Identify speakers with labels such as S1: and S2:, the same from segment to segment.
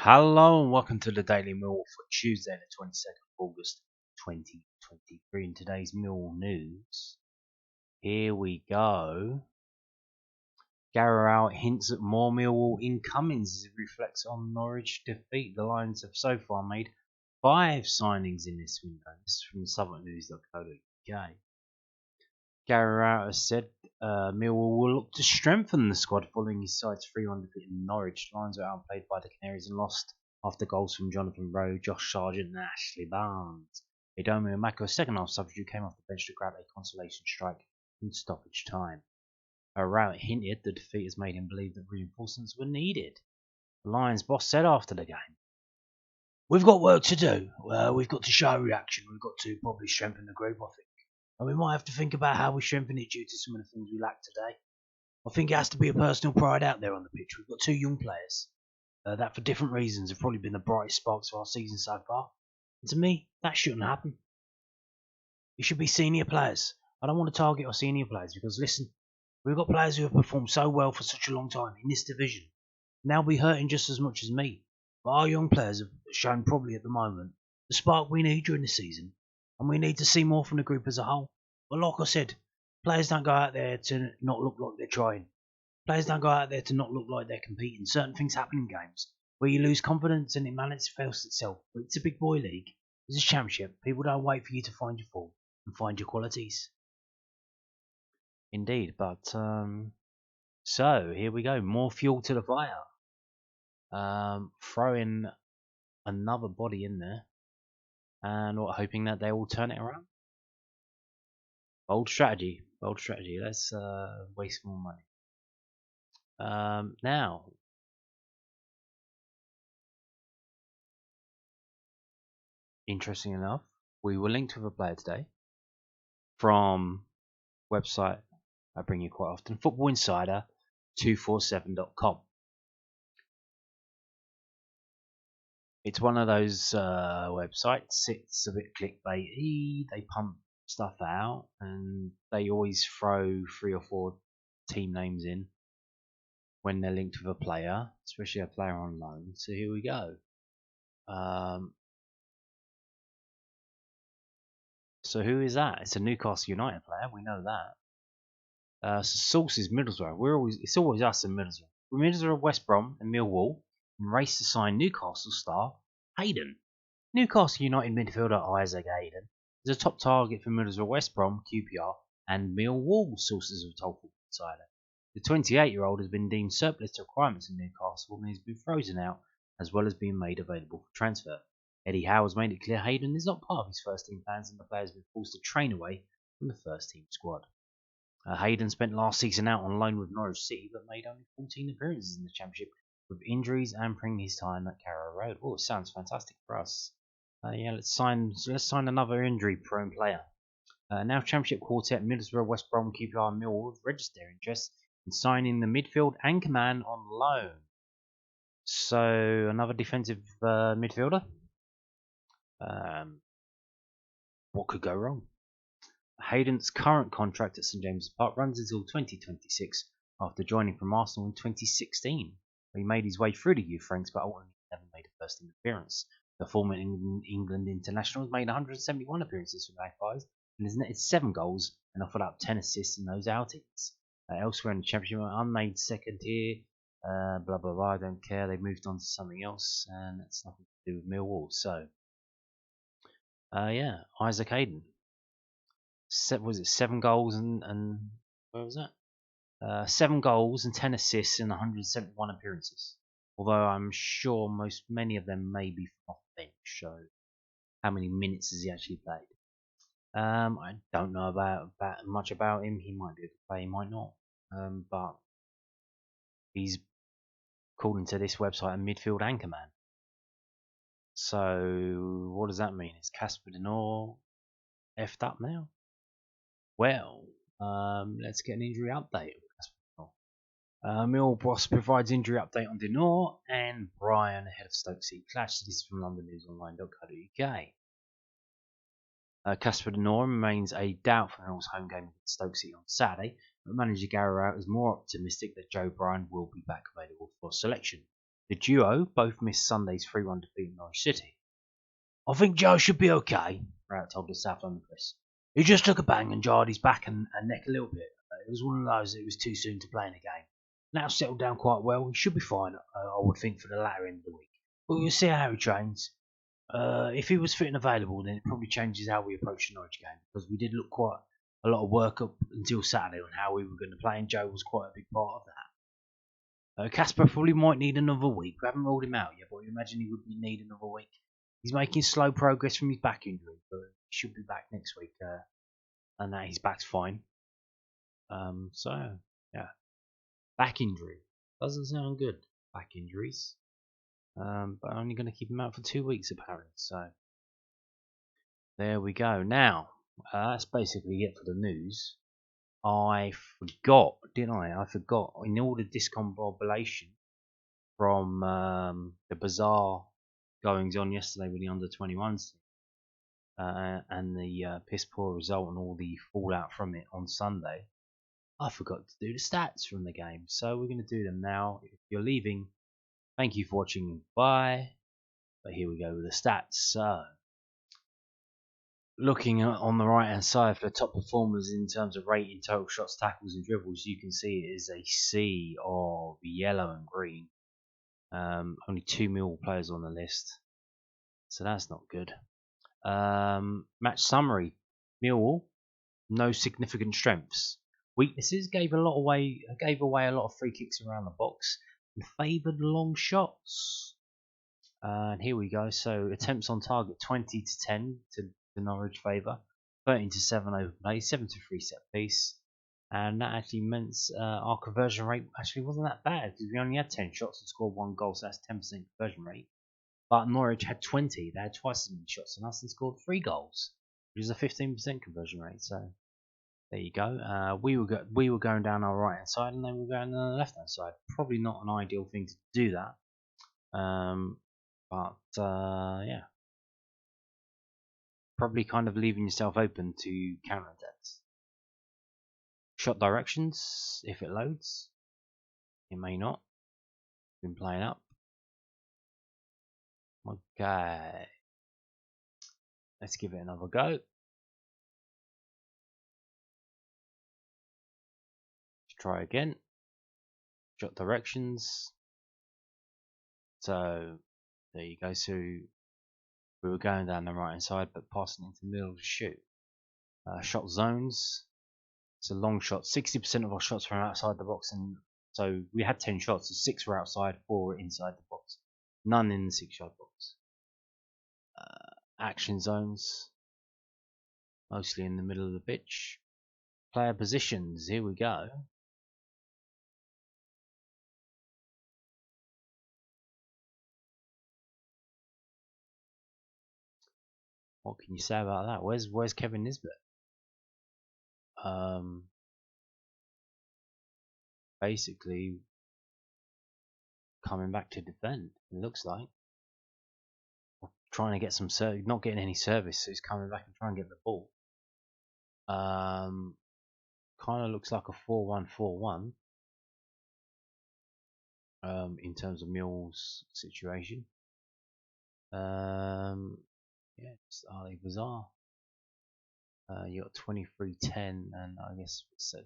S1: Hello and welcome to the Daily Millwall for Tuesday, the 22nd of August 2023. In today's Millwall news, here we go. Garrow hints at more Millwall incomings as it reflects on Norwich defeat. The Lions have so far made 5 signings in this window. This is from southernnews.co.uk. Garrow has said Millwall will look to strengthen the squad following his side's 3-1 defeat in Norwich. The Lions were outplayed by the Canaries and lost after goals from Jonathan Rowe, Josh Sargent and Ashley Barnes. Idomu Amako, a second half substitute, came off the bench to grab a consolation strike in stoppage time. Rowe hinted the defeat has made him believe that reinforcements were needed. The Lions boss said after the game, "We've got work to do. We've got to show reaction. We've got to probably strengthen the group, I think. And we might have to think about how we strengthen it due to some of the things we lack today. I think it has to be a personal pride out there on the pitch. We've got 2 young players that, for different reasons, have probably been the brightest sparks of our season so far. And to me, that shouldn't happen. It should be senior players. I don't want to target our senior players because, listen, we've got players who have performed so well for such a long time in this division. And they'll be hurting just as much as me. But our young players have shown probably at the moment the spark we need during the season. And we need to see more from the group as a whole. But like I said, players don't go out there to not look like they're trying. Players don't go out there to not look like they're competing. Certain things happen in games where you lose confidence and it manifests itself. But it's a big boy league. It's a championship. People don't wait for you to find your form and find your qualities. Indeed, but so here we go. More fuel to the fire. Throw in another body in there. And hoping that they will turn it around. Bold strategy. Let's waste more money. Now, interesting enough, we were linked with a player today from website I bring you quite often, footballinsider247.com. It's one of those websites. It's a bit clickbaity. They pump stuff out and they always throw 3 or 4 team names in when they're linked with a player, especially a player on loan. So here we go. So who is that? It's a Newcastle United player. We know that. Source is Middlesbrough. It's always us in Middlesbrough. We're Middlesbrough, West Brom, and Millwall, and race to sign Newcastle star Hayden. Newcastle United midfielder Isaac Hayden is a top target for Middlesbrough, West Brom, QPR, and Millwall. Sources have told Football Insider. The 28-year-old has been deemed surplus to requirements in Newcastle and has been frozen out, as well as being made available for transfer. Eddie Howe has made it clear Hayden is not part of his first team plans and the player has been forced to train away from the first team squad. Hayden spent last season out on loan with Norwich City but made only 14 appearances in the Championship with injuries hampering his time at Carrow Road. Oh, it sounds fantastic for us. Let's sign another injury-prone player. Now Championship quartet Middlesbrough, West Brom, QPR and Millwall have registered their interest in signing the midfield anchorman on loan. So another defensive midfielder. What could go wrong? Hayden's current contract at St James's Park runs until 2026 after joining from Arsenal in 2016. He made his way through the youth ranks but ultimately never made a first team appearance. The former England international has made 171 appearances for Magpies and has netted 7 goals and offered up 10 assists in those outings. Elsewhere in the Championship, unmade second tier, blah blah blah, I don't care, they've moved on to something else and that's nothing to do with Millwall. So Isaac Hayden. Was it 7 goals and where was that? 7 goals and 10 assists in 171 appearances. Although I'm sure many of them may be off the bench. So how many minutes has he actually played? I don't know about much about him. He might be able to play, he might not. But he's, according to this website, a midfield anchorman. So what does that mean? Is Casper Denor effed up now? Well, let's get an injury update. Millwall boss provides injury update on Denor and Brian ahead of Stoke City clash. This is from londonnewsonline.co.uk. Casper Denor remains a doubt for Millwall's home game against Stoke City on Saturday, but manager Gary Rowett is more optimistic that Joe Bryan will be back available for selection. The duo both missed Sunday's 3-1 defeat at Norwich City. "I think Joe should be okay," Rout told the South London press. "He just took a bang and jarred his back and neck a little bit. It was one of those that it was too soon to play in the game. Now settled down quite well. He should be fine, I would think, for the latter end of the week. But we'll see how he trains. If he was fit and available, then it probably changes how we approach the Norwich game, because we did look quite a lot of work up until Saturday on how we were going to play, and Joe was quite a big part of that. Casper probably might need another week. We haven't ruled him out yet, but we imagine he would need another week. He's making slow progress from his back injury, but he should be back next week, and that his back's fine. So, yeah. Back injury. Doesn't sound good, back injuries. But only going to keep him out for 2 weeks, apparently. So, there we go. Now, that's basically it for the news. I forgot, didn't I? I forgot. In all the discombobulation from the bizarre goings on yesterday with the under-21s and the piss poor result and all the fallout from it on Sunday, I forgot to do the stats from the game. So we're going to do them now. If you're leaving, thank you for watching. Bye. But here we go with the stats. So, looking on the right hand side for the top performers in terms of rating, total shots, tackles and dribbles, you can see it is a sea of yellow and green. Only 2 Millwall players on the list, so that's not good. Match summary: Millwall, no significant strengths. Weaknesses: gave away a lot of free kicks around the box and favoured long shots. And here we go. So attempts on target 20-10 to Norwich favour, 13-7 over play, 7-3 set piece, and that actually meant our conversion rate actually wasn't that bad, because we only had 10 shots and scored 1 goal, so that's 10% conversion rate. But Norwich had 20; they had twice as many shots than us and scored 3 goals, which is a 15% conversion rate. So there you go. We were going down our right hand side, and they were going down the left hand side. Probably not an ideal thing to do that, but yeah. Probably kind of leaving yourself open to counter-attacks. Shot directions, if it loads. It may not. Been playing up. Okay. Let's give it another go. Let's try again. Shot directions. So, there you go. So, we were going down the right hand side, but passing into the middle to shoot. Shot zones. It's a long shot. 60% of our shots were outside the box, and so we had 10 shots. So 6 were outside, 4 were inside the box. None in the 6-yard box. Action zones. Mostly in the middle of the pitch. Player positions. Here we go. What can you say about that? Where's Kevin Nisbet? Basically coming back to defend. It looks like trying to get some not getting any service, so he's coming back and trying to get the ball. Kind of looks like a 4-1-4-1 in terms of Mill's situation. Yeah, it's highly bizarre. You got 23-10, and I guess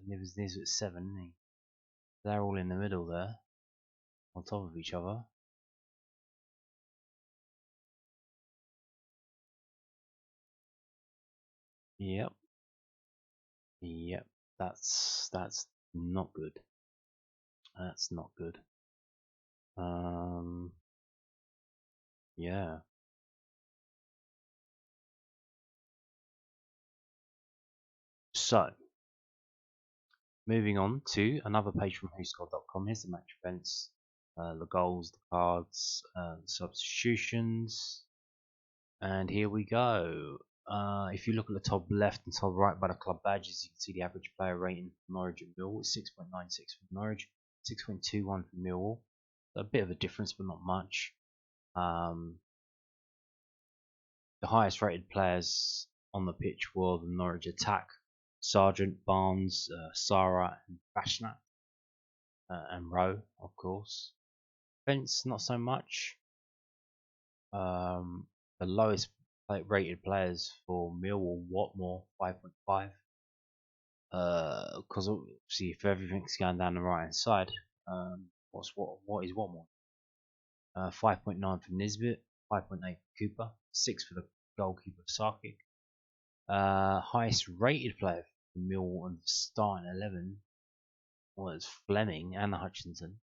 S1: Niv's at 7, isn't he? They're all in the middle there, on top of each other. Yep. Yep. That's not good. That's not good. Yeah. So, moving on to another page from whoscored.com. Here's the match events, the goals, the cards, substitutions, and here we go. If you look at the top left and top right by the club badges, you can see the average player rating for Norwich and Millwall is 6.96 for Norwich, 6.21 for Millwall. A bit of a difference, but not much. The highest rated players on the pitch were the Norwich attack: Sargent, Barnes, Sarah, and Bashnat, and Rowe, of course. Defense, not so much. The lowest rated players for Millwall, Watmore, 5.5. Because obviously, if everything's going down the right hand side, what is Watmore? 5.9 for Nisbet, 5.8 for Cooper, 6 for the goalkeeper Sarkic. Highest rated player for Millwall and starting 11 was Fleming and Hutchinson.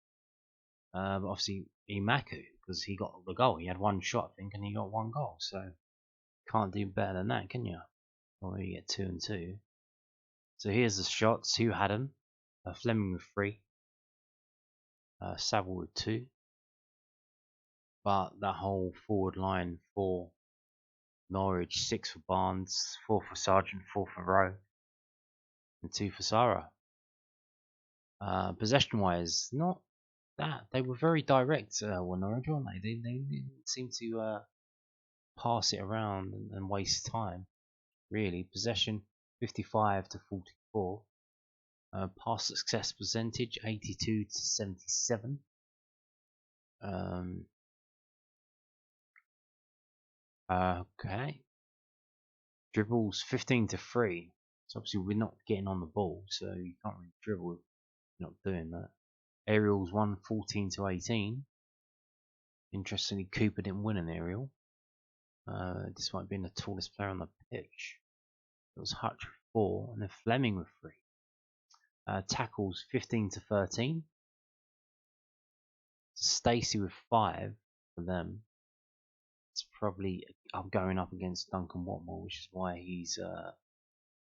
S1: But obviously Imaku, because he got the goal. He had one shot, I think, and he got one goal. So can't do better than that, can you? Or maybe get 2 and 2. So here's the shots. Who had them? Fleming with 3. Saville with 2. But that whole forward line for Norwich, 6 for Barnes, 4 for Sargent, 4 for Rowe, and 2 for Sarah. Possession wise, not that. They were very direct, Norwich, weren't they? They didn't seem to pass it around and waste time, really. Possession 55 to 44. Pass success percentage 82 to 77. Okay. Dribbles 15 to 3. So obviously we're not getting on the ball, so you can't really dribble if you're not doing that. Aerials 114 to 18. Interestingly, Cooper didn't win an aerial, despite being the tallest player on the pitch. It was Hutch with 4, and then Fleming with 3. Tackles 15 to 13. Stacey with 5 for them. It's probably going up against Duncan Watmore, which is why he's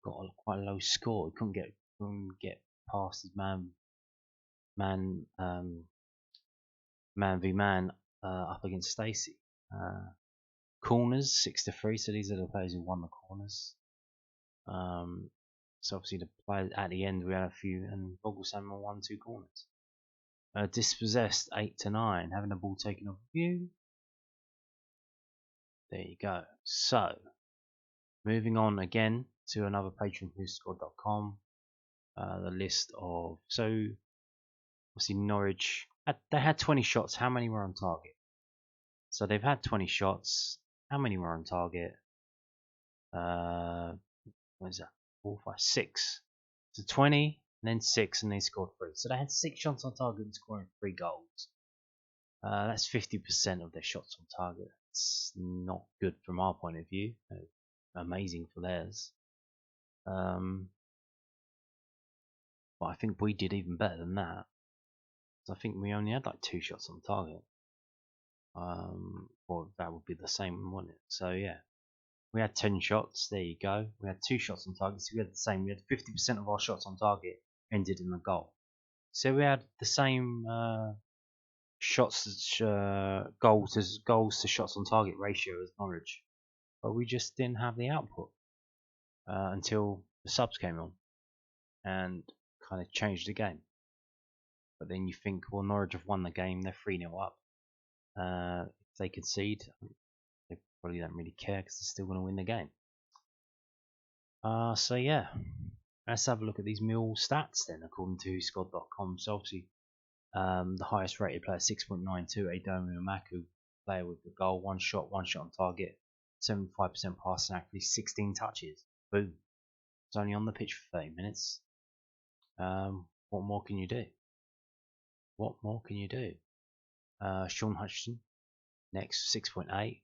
S1: got quite a low score. He couldn't get past his man v man up against Stacey. Corners 6 to 3. So these are the players who won the corners. So obviously the players at the end we had a few, and Vogelshammer won 2 corners. Dispossessed 8 to 9. Having the ball taken off you. There you go. So moving on again to another patron, whoscored.com. The list of obviously Norwich they had 20 shots. How many were on target? So they've had 20 shots. How many were on target? What is that? 4, 5, 6. So 20, and then 6, and they scored 3. So they had 6 shots on target and scoring 3 goals. That's 50% of their shots on target. It's not good from our point of view. Amazing for theirs. But I think we did even better than that. So I think we only had like 2 shots on target. Or that would be the same, wouldn't it? So yeah, we had 10 shots. There you go. We had 2 shots on target. So we had the same. We had 50% of our shots on target ended in a goal. So we had the same goals to shots on target ratio as Norwich, but we just didn't have the output until the subs came on and kind of changed the game. But then you think, well, Norwich have won the game. They're 3-0 up. If they concede, they probably don't really care because they're still going to win the game. So yeah, let's have a look at these Millwall stats then, according to whoscored.com. So obviously, the highest rated player 6.92, Adomi Maku, player with the goal, one shot on target, 75% passing accuracy, 16 touches. Boom. It's only on the pitch for 30 minutes. What more can you do? What more can you do? Sean Hutchinson, next 6.8.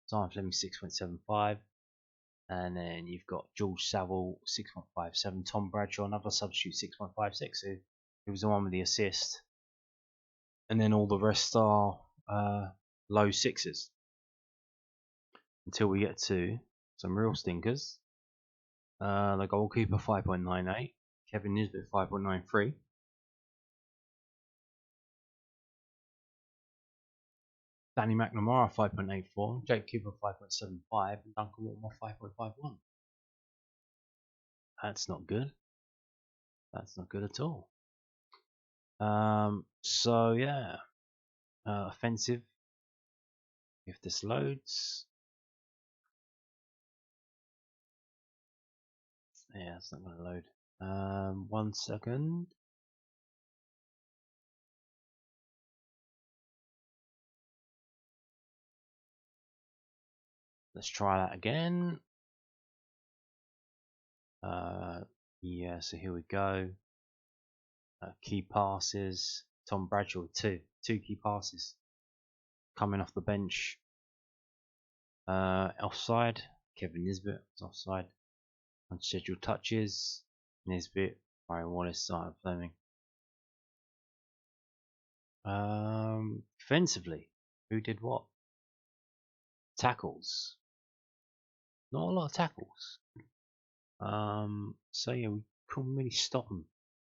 S1: Simon Fleming 6.75. And then you've got George Saville 6.57. Tom Bradshaw, another substitute, 6.56. So he was the one with the assist. And then all the rest are low 6s. Until we get to some real stinkers. The goalkeeper 5.98. Kevin Nisbet 5.93. Danny McNamara 5.84, Jake Cooper 5.75, and Duncan Watmore 5.51. That's not good. That's not good at all. So yeah, offensive. If this loads, yeah, it's not going to load. 1 second. Let's try that again. Yeah, so here we go. Key passes. Tom Bradshaw with two key passes. Coming off the bench. Offside. Kevin Nisbet was offside. Unscheduled touches. Nisbet. Ryan Wallace, Simon Fleming. Defensively, who did what? Tackles. Not a lot of tackles. So yeah, we couldn't really stop them.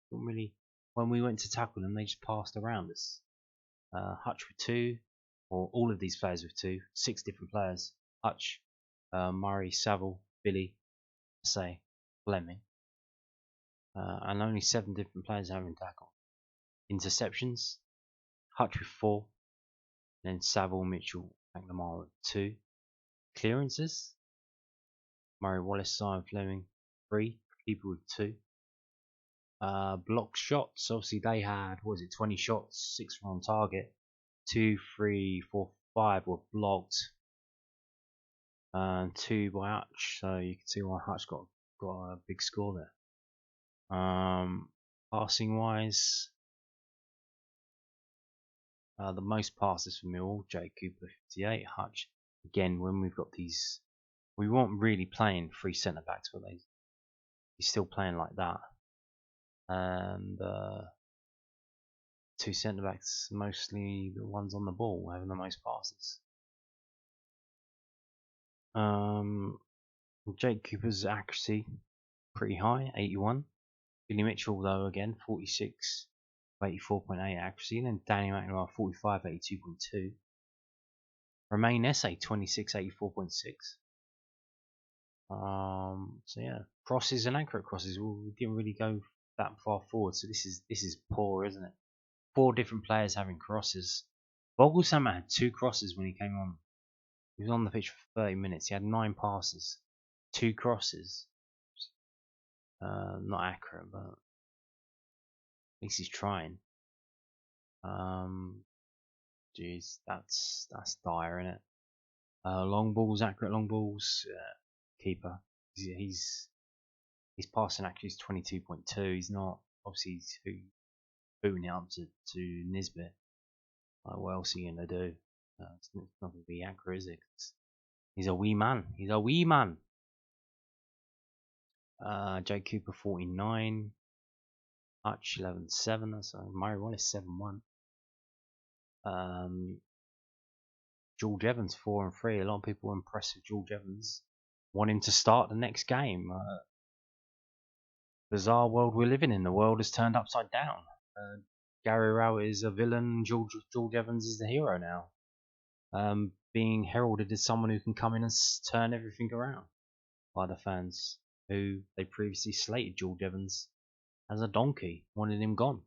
S1: Couldn't really. When we went to tackle them, they just passed around us. Hutch with 2, or all of these players with 2. 6 different players. Hutch, Murray, Saville, Billy, say, Fleming, and only 7 different players having tackle. Interceptions. Hutch with 4, then Saville, Mitchell, McNamara with 2. Clearances. Murray Wallace, Simon Fleming, 3. Keeper with 2. Blocked shots. Obviously, they had 20 shots, 6 were on target. 2, 3, 4, 5 were blocked, and 2 by Hutch. So you can see why Hutch got a big score there. Passing wise, the most passes for Millwall, Jake Cooper 58, Hutch. Again, when we've got these, we weren't really playing 3 centre backs, but he's still playing like that. And 2 centre backs, mostly the ones on the ball, having the most passes. Jake Cooper's accuracy pretty high, 81. Billy Mitchell, though, again 46, 84.8 accuracy, and then Danny McNamara 45, 82.2. Romain Esse 26, 84.6. So yeah, crosses and accurate crosses. We didn't really go that far forward, so this is poor, isn't it? 4 different players having crosses. Vogelsammer had 2 crosses when he came on. He was on the pitch for 30 minutes. He had 9 passes, 2 crosses. Not accurate, but at least he's trying. Jeez, that's dire, isn't it? Long balls, accurate long balls. Keeper. He's passing accuracy is 22.2. He's not, obviously he's booting it up to Nisbet. Like, what else are you gonna do? It's not gonna be accurate, is it? He's a wee man. He's a wee man. Jake Cooper 49. Hutch 11.7. That's Murray Wallace 7.1. George Evans 4 and 3. A lot of people were impressed with George Evans. Want him to start the next game. Bizarre world we're living in. The world has turned upside down. Gary Rowett is a villain. George Evans is the hero now. Being heralded as someone who can come in and turn everything around by the fans, who they previously slated George Evans as a donkey, wanted him gone.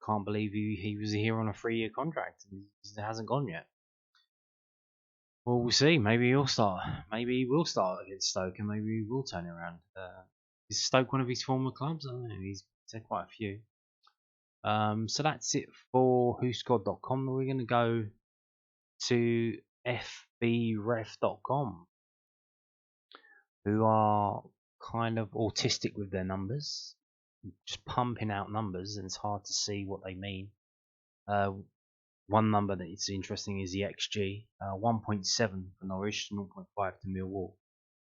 S1: Can't believe he was here on a 3-year contract and he hasn't gone yet. Well, we'll see. Maybe he'll start. Maybe he will start against Stoke, and maybe he will turn it around. Is Stoke one of his former clubs? I don't know. He's said quite a few. So that's it for whosquad.com. We're going to go to fbref.com, who are kind of autistic with their numbers, just pumping out numbers, and it's hard to see what they mean. One number that is interesting is the XG, 1.7 for Norwich, 0.5 to Millwall.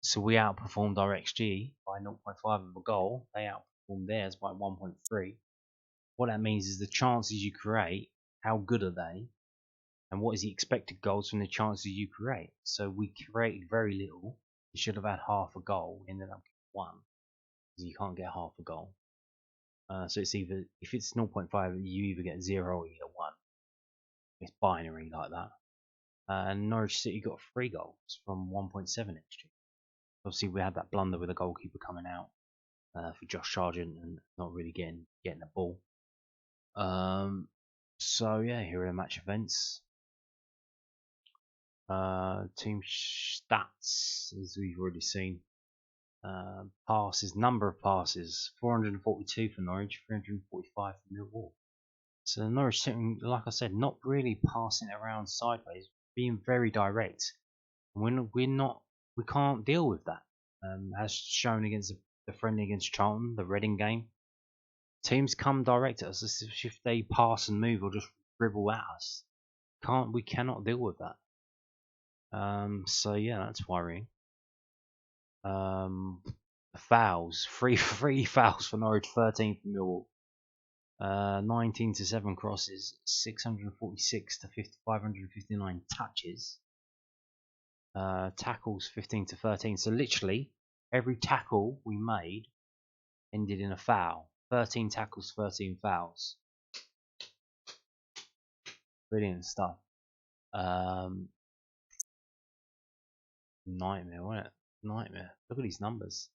S1: So we outperformed our XG by 0.5 of a goal. They outperformed theirs by 1.3. What that means is the chances you create, how good are they, and what is the expected goals from the chances you create. So we created very little. We should have had half a goal, ended up getting 1, because you can't get half a goal. So it's either, if it's 0.5, you either get 0 or you get 1. It's binary like that. And Norwich City got 3 goals from 1.7 XG. Obviously, we had that blunder with the goalkeeper coming out for Josh Sargent and not really getting the ball. So yeah, here are the match events. Team stats, as we've already seen. Passes, number of passes, 442 for Norwich, 345 for Millwall. So Norwich City, like I said, not really passing it around sideways, being very direct. We're not we can't deal with that. As shown against the friendly against Charlton, the Reading game, teams come direct at us as if they pass and move or just dribble at us. We cannot deal with that. So yeah, that's worrying. Fouls, free fouls for Norwich, 13 for Millwall. 19 to 7 crosses, 646 to 559 touches. Tackles 15 to 13. So literally every tackle we made ended in a foul. 13 tackles, 13 fouls. Brilliant stuff. Nightmare, wasn't it? Nightmare. Look at these numbers.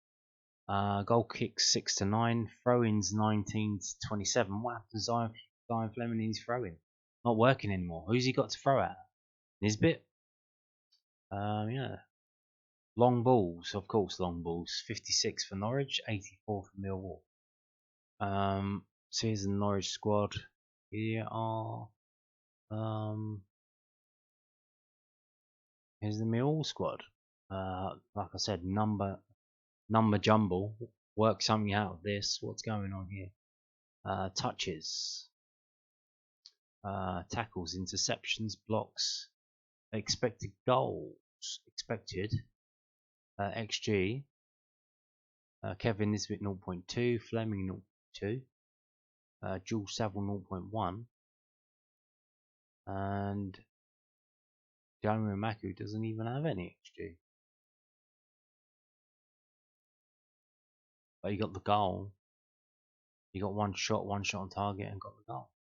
S1: Goal kicks 6 to 9. Throw-ins 19 to 27. What happened to Zion Fleming in his throw-in? Not working anymore. Who's he got to throw at? Nisbet? Yeah. Long balls, of course, long balls. 56 for Norwich, 84 for Millwall. So here's the Norwich squad. Here are here's the Millwall squad. Like I said, number jumble. Work something out of this. What's going on here? Touches, tackles, interceptions, blocks, expected goals, expected, XG. Kevin Nisbet 0.2, Fleming 0.2, Jules Saville 0.1, and Jeremy Maku doesn't even have any XG. But he got the goal. He got one shot on target, and got the goal.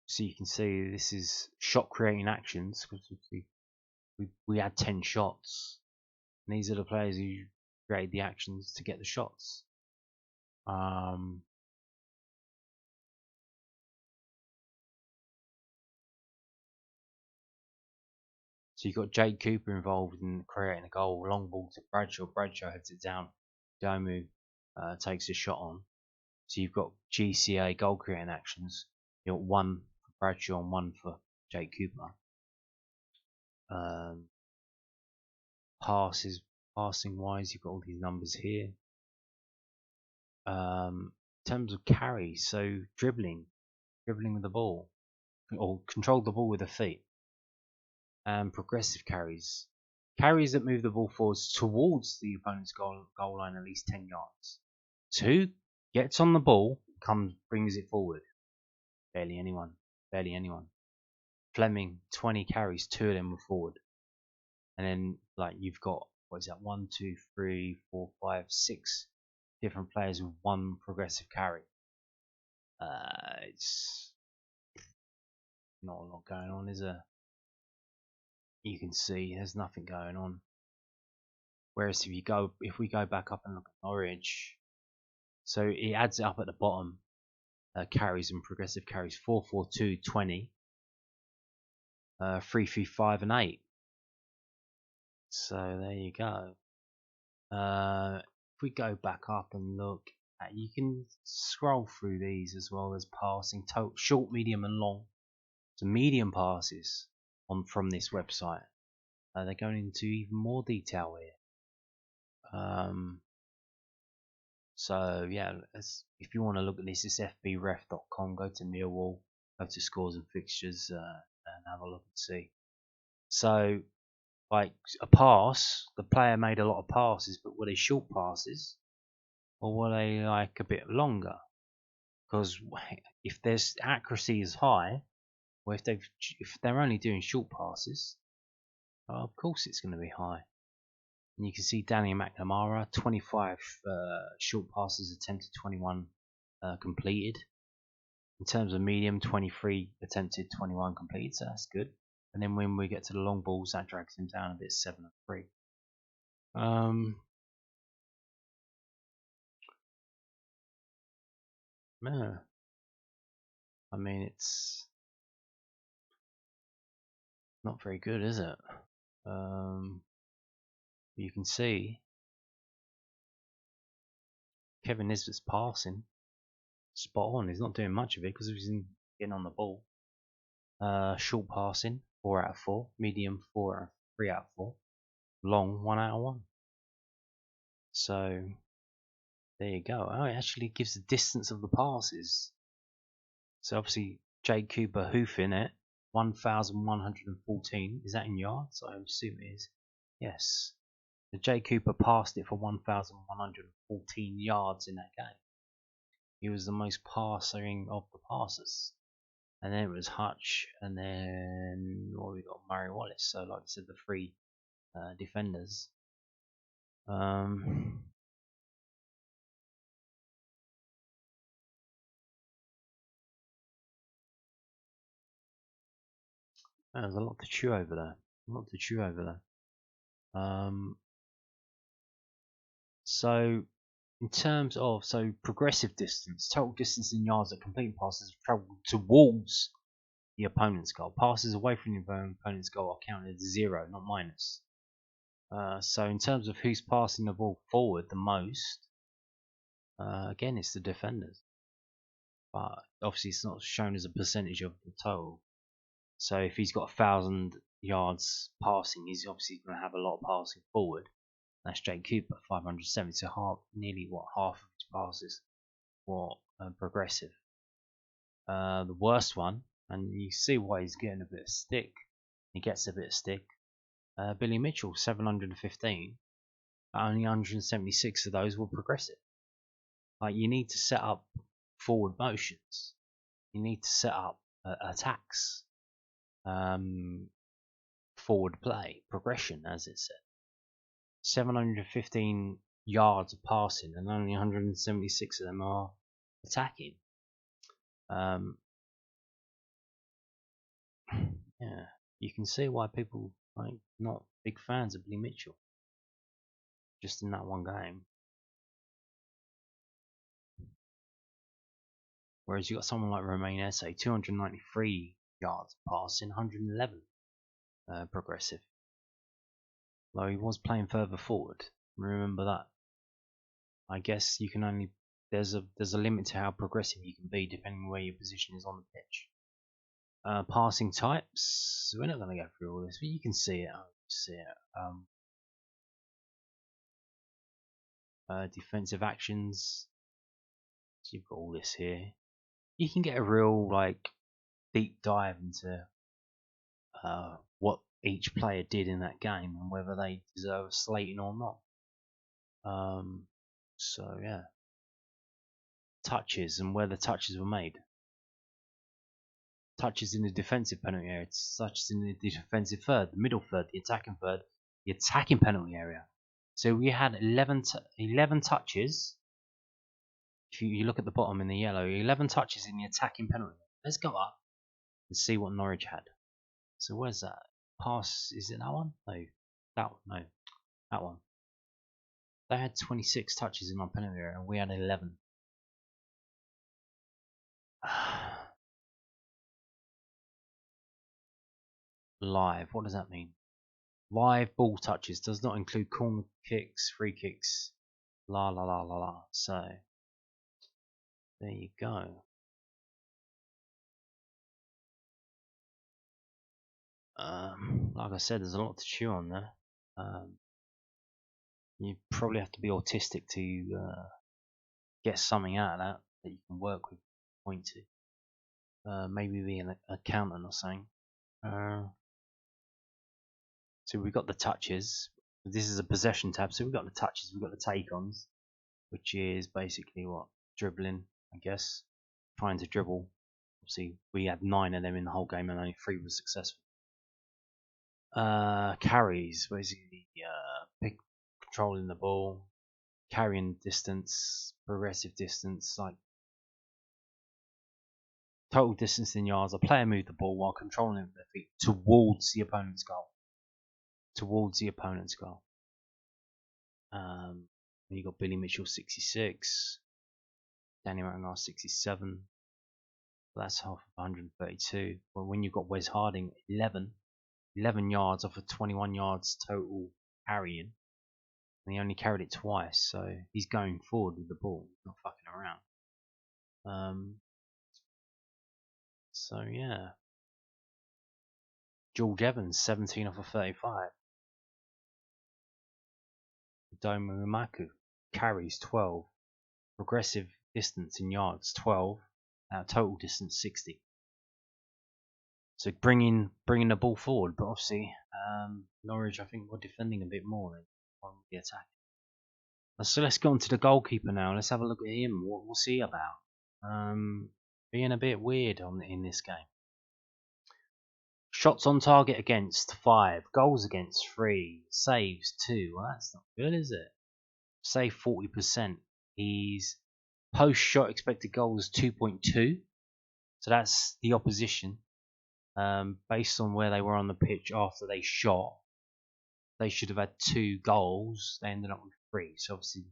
S1: So you can see this is shot creating actions, because we had 10 shots, and these are the players who created the actions to get the shots. So you've got Jake Cooper involved in creating a goal, long ball to Bradshaw. Bradshaw heads it down. Domu takes a shot on. So you've got GCA goal creating actions. You've got one for Bradshaw and one for Jake Cooper. Passing wise, you've got all these numbers here. In terms of carries, so dribbling with the ball, or control the ball with the feet. And progressive carries that move the ball forwards towards the opponent's goal line at least 10 yards. So who gets on the ball, brings it forward? Barely anyone. Fleming, 20 carries, 2 of them were forward. And then you've got, 1, 2, 3, 4, 5, 6 different players with one progressive carry. It's not a lot going on, is there? You can see there's nothing going on. Whereas if we go back up and look at Norwich, so it adds it up at the bottom. Carries and progressive carries 4, 4, 2, 20, 3, 3, 5, and 8. So there you go. If we go back up and look at, you can scroll through these as well as passing, short, medium, and long. So medium passes from this website. They're going into even more detail here. So yeah, if you want to look at this, it's fbref.com. Go to Millwall, go to scores and fixtures, and have a look and see. So, like a pass, the player made a lot of passes, but were they short passes, or were they like a bit longer? Because if their accuracy is high, or if they're only doing short passes, of course it's going to be high. And you can see Danny McNamara, 25 short passes attempted, 21 completed. In terms of medium, 23 attempted, 21 completed, so that's good. And then when we get to the long balls, that drags him down a bit, 7 and 3. No. I mean, it's not very good, is it? You can see Kevin Nisbet's passing spot on. He's not doing much of it because he's getting on the ball. Short passing, 4 out of 4. Medium, 3 out of 4. Long, 1 out of 1. So there you go. Oh, it actually gives the distance of the passes. So obviously, Jake Cooper hoofing it, 1,114. Is that in yards? I assume it is. Yes. So Jake Cooper passed it for 1,114 yards in that game. He was the most passing of the passers. And then it was Hutch, and then we got Murray Wallace. So like I said, the three defenders. There's a lot to chew over there. So in terms of progressive distance, total distance in yards that completing passes traveled towards the opponent's goal. Passes away from the opponent's goal are counted as 0, not minus. So in terms of who's passing the ball forward the most, again it's the defenders. But obviously it's not shown as a percentage of the total. So if he's got 1,000 yards passing, he's obviously going to have a lot of passing forward. That's Jake Cooper, 570. So nearly half of his passes were progressive. The worst one, and you see why he's getting a bit of stick. He gets a bit of stick. Billy Mitchell, 715. Only 176 of those were progressive. Like, you need to set up forward motions. You need to set up attacks. Forward play, progression, as it said. 715 yards of passing, and only 176 of them are attacking. Yeah, you can see why people not big fans of Billy Mitchell. Just in that one game. Whereas you got someone like Romain Esse, 293 yards passing, 111 progressive. Though he was playing further forward. Remember that. I guess you can only there's a limit to how progressive you can be depending on where your position is on the pitch. Passing types. We're not going to go through all this, but you can see it. Defensive actions. So you've got all this here. You can get a real deep dive into what each player did in that game and whether they deserve a slating or not. So yeah, touches and where the touches were made. Touches in the defensive penalty area, touches in the defensive third, the middle third, the attacking third, the attacking penalty area. So we had 11 touches. If you look at the bottom in the yellow, 11 touches in the attacking penalty area. Let's go up and see what Norwich had. So where's that? Pass, is it that one? No. That one, no. That one. They had 26 touches in our penalty area and we had 11. Live, what does that mean? Live ball touches does not include corner kicks, free kicks, la la la la la. So, there you go. Like I said, there's a lot to chew on there. You probably have to be autistic to get something out of that you can work with, point to. Maybe be an accountant or something. So we've got the touches. This is a possession tab, so we've got the touches, we've got the take-ons, which is basically what? Dribbling, I guess. Trying to dribble. Obviously, we had 9 of them in the whole game and only 3 were successful. Carries, basically controlling the ball, carrying distance, progressive distance, like total distance in yards. A player moved the ball while controlling it with their feet towards the opponent's goal. You got Billy Mitchell 66, Danny Maringar 67. That's half of 132. But when you've got Wes Harding 11 yards off of 21 yards total carrying, and he only carried it twice, so he's going forward with the ball, not fucking around. So yeah, George Evans, 17 off of 35. Doma Umaku carries 12. Progressive distance in yards 12. Total distance 60. So bringing the ball forward, but obviously Norwich, I think, were defending a bit more than on the attack. So let's go on to the goalkeeper now. Let's have a look at him. What's he about? Being a bit weird in this game. Shots on target against 5, goals against 3, saves 2. Well, that's not good, is it? Save 40%. He's post shot expected goals 2.2. So that's the opposition. Based on where they were on the pitch after they shot, they should have had 2 goals. They ended up with 3. So obviously,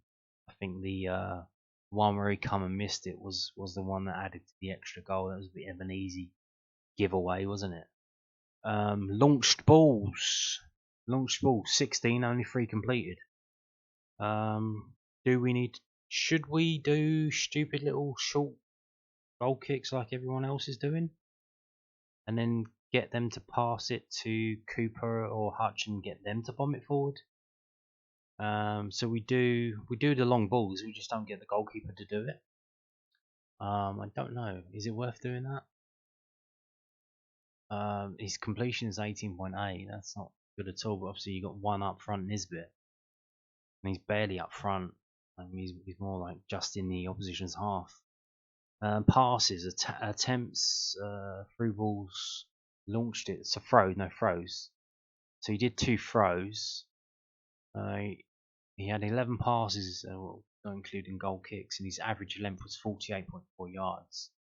S1: I think the one where he come and missed it was the one that added to the extra goal. That was a bit of an easy giveaway, wasn't it? Launched balls, 16, only 3 completed. Should we do stupid little short goal kicks like everyone else is doing, and then get them to pass it to Cooper or Hutch and get them to bomb it forward? So we do the long balls, we just don't get the goalkeeper to do it. I don't know, is it worth doing that? His completion is 18.8. That's not good at all, but obviously you got 1 up front, Nisbet, and he's barely up front. He's more like just in the opposition's half. Passes, attempts, through balls, launched it. It's a throw, no throws. So he did 2 throws. He had 11 passes, not including goal kicks, and his average length was 48.4 yards.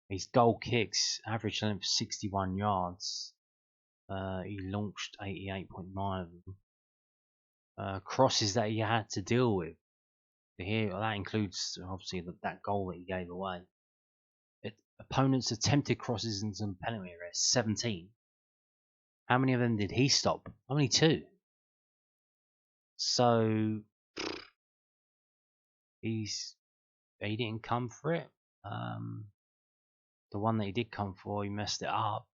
S1: His goal kicks, average length 61 yards. He launched 88.9 of them. Crosses that he had to deal with. Here, that includes obviously that goal that he gave away. Opponents attempted crosses into the penalty area, 17. How many of them did he stop? Only 2. So he didn't come for it. The one that he did come for, he messed it up.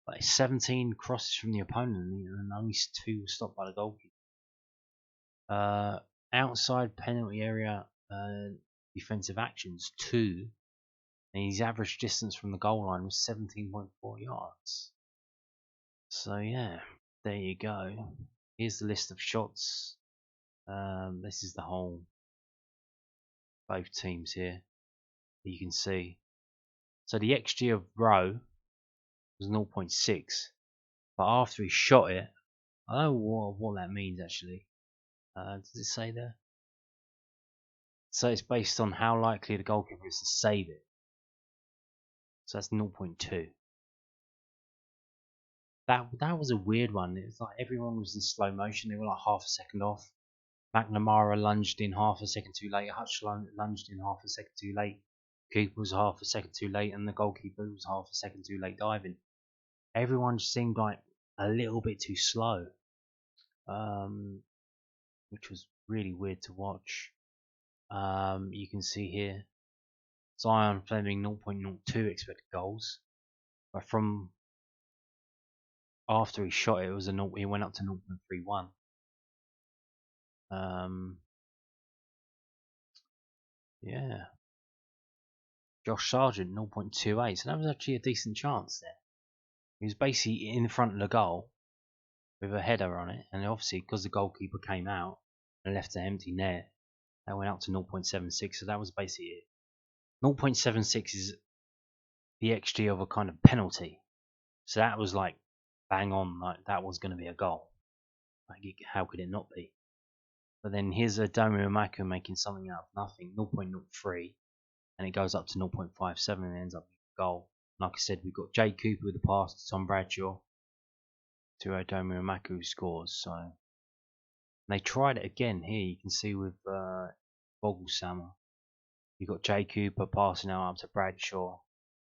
S1: But 17 crosses from the opponent, and only 2 were stopped by the goalkeeper. Outside penalty area defensive actions 2, and his average distance from the goal line was 17.4 yards. So yeah, there you go. Here's the list of shots. This is the whole, both teams here. You can see. So the XG of Rowe was 0.6, but after he shot it, I don't know what that means actually. Does it say there? So it's based on how likely the goalkeeper is to save it. So that's 0.2. That was a weird one. It was like everyone was in slow motion. They were like half a second off. McNamara lunged in half a second too late. Hutch lunged in half a second too late. Cooper was half a second too late, and the goalkeeper was half a second too late diving. Everyone just seemed like a little bit too slow, which was really weird to watch. You can see here, Zion Fleming 0.02 expected goals, but from after he shot it, he went up to 0.31. Yeah. Josh Sargent 0.28, so that was actually a decent chance there. He was basically in front of the goal with a header on it, and obviously because the goalkeeper came out and left an empty net, that went up to 0.76, so that was basically it. 0.76 is the XG of a kind of penalty, so that was like bang on, like that was going to be a goal. Like, how could it not be? But then here's a Domi Umaku making something out of nothing, 0.03, and it goes up to 0.57 and ends up with a goal. Like I said, we've got Jay Cooper with the pass to Tom Bradshaw to Domi Umaku who scores. So and they tried it again here. You can see with Bogleshammer. You've got Jay Cooper passing out up to Bradshaw.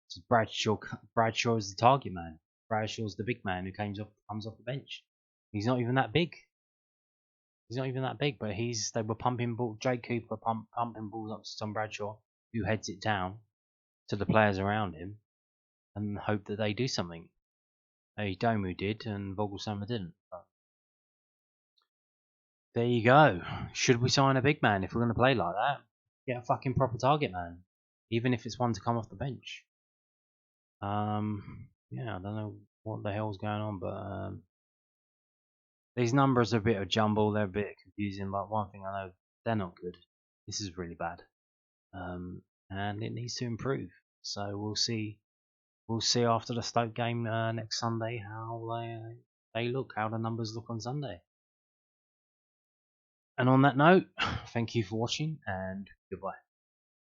S1: So Bradshaw is the target man. Bradshaw's the big man who comes off the bench. He's not even that big. But they were pumping ball. Jay Cooper pumping balls up to Tom Bradshaw, who heads it down to the players around him, and hope that they do something. Domu did, and Vogelsammer didn't. But there you go. Should we sign a big man if we're going to play like that? Get a fucking proper target man, even if it's one to come off the bench. Yeah, I don't know what the hell's going on, but these numbers are a bit of jumble. They're a bit confusing, but one thing I know, they're not good. This is really bad, and it needs to improve. So we'll see. We'll see after the Stoke game next Sunday how they look, how the numbers look on Sunday. And on that note, thank you for watching, and goodbye.